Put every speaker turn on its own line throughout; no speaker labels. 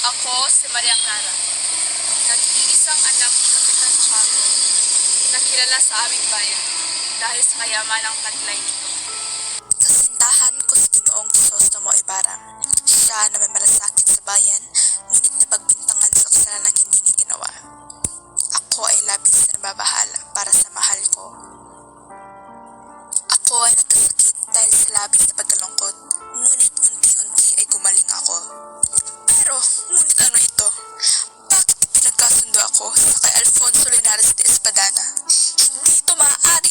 Ako si Maria Clara, nag-iisang anak ni Kapitan Charo, na kilala sa aming bayan dahil sa kayamanang taglay nito.
Kasintahan ko si Ginoong Crisostomo Ibarra. Siya na may malasakit sa bayan, ngunit napagbintangan sa kasalanang hindi niya ginawa. Ako ay labis na nababahala para sa mahal ko. Ako ay nagkasakit dahil sa labis na pagkalungkot, ngunit unti-unti ay gumaling ako. Ngunit ano ito? Bakit pinagkasundo ako sa kay Alfonso Linares de Espadana? Hindi ito maaari.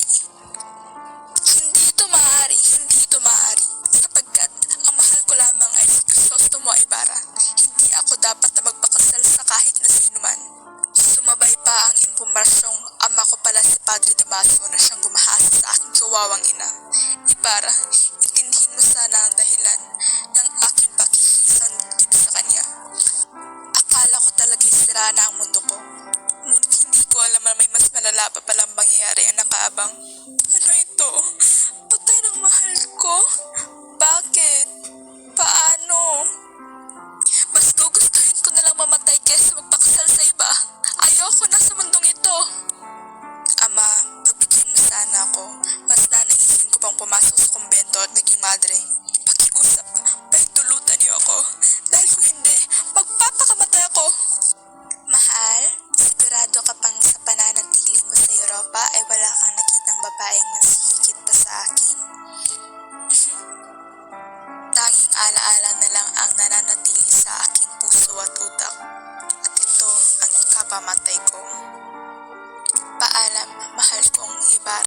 Hindi ito maaari. Sapagkat ang mahal ko lamang ay si Crisostomo Ibarra. Hindi ako dapat na magpakasal sa kahit na sino man. Sumabay pa ang impormasyong ama ko pala si Padre Damaso na siyang gumahasa sa aking kawawang ina. Ibarra, intindihin mo sana ang dahilan ng aking pakikisang dito sa kanya. Akala ko talaga'y sira na ang mundo ko. Ngunit hindi ko alam na may mas malala pa palang mangyayari ang nakaabang. Ano ito? Patay ng mahal ko? Bakit? Paano? Mas gugustuhin ko na lang mamatay kaysa magpakasal sa iba. Ayoko na sa mundong ito. Ama, pagbigyan mo sana ako. Mas nanaisin ko pang pumasok sa kumbento at naging madre. Pakiusap, paitulutan niyo ako. Dahil kung hindi, magpapakamatay ako. Mahal, sigurado ka pang sa pananatili mo sa Europa ay wala kang nakitang babaeng mas higit pa sa akin? Tanging alaala na lang ang nananatili sa aking puso at utak. At ito ang ikapamatay ko. Paalam, mahal kong Ibarra.